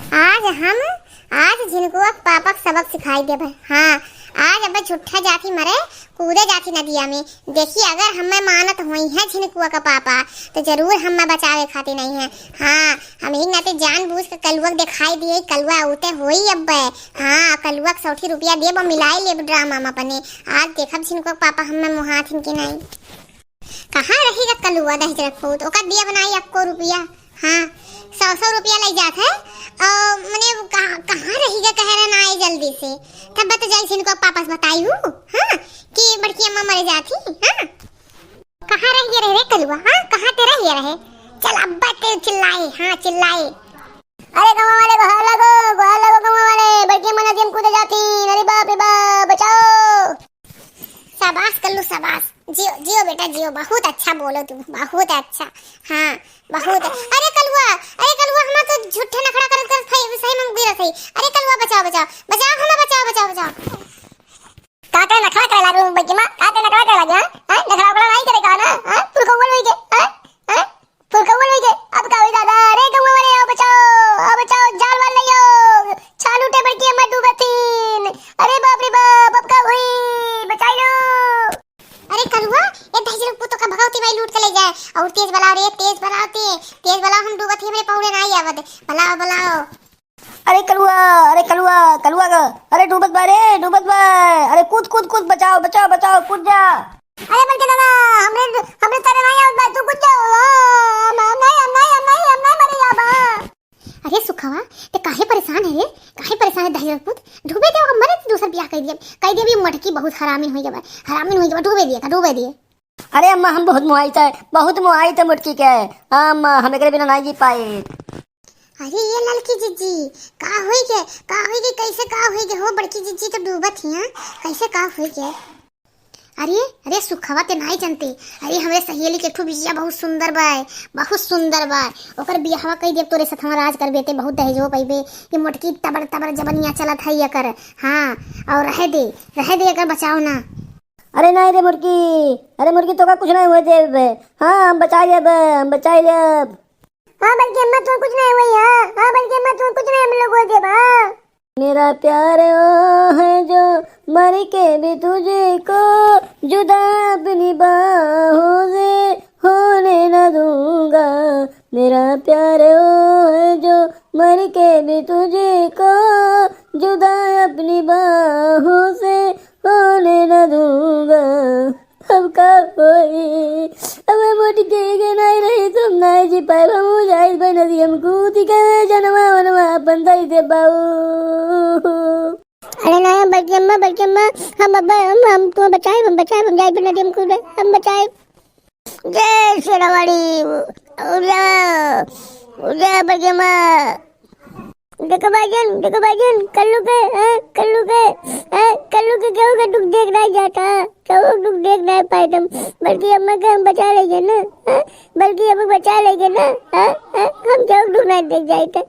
आज हम आज झिनकुआ पापा को सबक सिखाई देब। हाँ, आज अब झूठा जाती मरे कूदे जाती नदिया में। देखिए अगर हमें मानत हुई है झिनकुआ का पापा तो जरूर हमें बचावे खाती नहीं है। हाँ, हम ही नाते जानबूझ के कलुआ दिखाई दिए, कलुआ उते होई अब। हाँ, कलुआ के 60 रुपया देब मिलाई लेब ड्रामा में अपने। आज देखब झिनकुआ पापा हमें मुहाथिन की नहीं। कहाँ रहेगा कलुआ दहेज रखूत ओका दिया बनाई आपको रुपया। हाँ, 100 रुपया लग जाता है और मैंने कहाँ रहेगा कह रहा ना आए जल्दी से। तब बता जाए इनको पापा से बताई हूँ। हाँ, कि बड़की अम्मा मर जाती। हाँ, कहाँ रह रहे कलुआ। हाँ, कहाँ तेरा ये रहे। चल अब्बा ते चिल्लाए। हाँ चिल्लाए, अरे गाँव वाले बाहर लगो गाँव वाले, बड़की अम्मा नदी में कूदे जाती। अरे बाप रे बाप, बचाओ। शाबाश कल्लू शाबाश, जियो जियो बेटा जियो, बहुत अच्छा बोलो तुम, बहुत अच्छा। हाँ बहुत। अरे कलुआ हम तो झूठे नखरा कर सही में गिरा सही। अरे कलुआ बचाओ बचाओ बचाओ, हमें बचाओ बचाओ बचाओ। काटे नखरा कर लागू बच्चे मां, काटे नखरा कर लागू। हां, नखरा वाला नहीं करेगा ना। हां, फुलकौवल होई के। हां फुलकौवल होई के। अब का होई दादा। अरे गौवा वाले आओ बचाओ, जाल वाल नहीं हो, चालू टे बड़की अम्मा डूबतीन। अरे बाप रे बाप, अब का होई, बचाई लो। अरे कलुआ ये दहेज पुतो का भगावती भाई लूट के ले जाए। और तेज बनाओ रे, तेज बनाओ, हम डूबत ही मेरे पौड़े नहीं आवत। बनाओ। अरे कलुआ का, अरे डूबत बा, अरे कूद बचाओ कूद जा। अरे बल्कि दादा हमने तेरे नहीं आवत बा, तू कूद जा। हम नहीं मरे जाबा। अरे सुखवा ते काहे परेशान है रे, काहे परेशान है दहेज पुत। डूबे दे मरे दूसर बियाह कह दिए भी मटकी बहुत हरामीन होई जाबा डूबे दिए। अरे अम्मा हम बहुत मुआई थे मुटकी के। अम्मा हम एकरे बिना नहीं जी पाए। अरे ये लड़की जीजी का होई के कैसे हो बड़की जीजी तो डूबत ही। हां, कैसे का होई के। अरे सुखवा ते नहीं जानते। अरे हमारे सहेली के ठू बिया बहुत सुंदर बा। ओकर बियाहवा कई देव तोरे साथ राज कर बेटे, बहुत दहेजो पैबे। ये मोटकी तबर जबनिया चलत है एकर। हां, और रहे दे एकर बचाओ ना। अरे नहीं रे मुर्गी तो का कुछ नहीं हुए दे। हाँ हम बचाई लेब। हाँ बल्कि अम्मा तो कुछ नहीं हुई। हाँ बल्कि अम्मा तो कुछ नहीं हम लोग हो दे बा। मेरा प्यार ओ है जो मर के भी तुझे को जुदा अपनी बाहों से होने न दूंगा। मेरा प्यार ओ है जो मर के भी तुझे को जुदा अपनी बाहों से होने न दूंगा। अब का होई, अब मोटी के नहीं रही तुम नहीं जी पाए। हम जाए नदी हम कूदी के जनवा बंदाई दे बाऊ। अरे नहीं बल्कि अम्मा हम तुम्हें बचाए, हम जाए नदी हम कूदे, हम बचाए। जय शेरावाड़ी उड़ा बल्कि अम्मा। देखो भाईजान कल्लू के क्यों का दुख देख नहीं जाता। क्यों दुख देख नहीं पाए तुम। बल्कि अम्मा के हम बचा लेंगे ना। हम क्यों दुख नहीं देख जाए थे।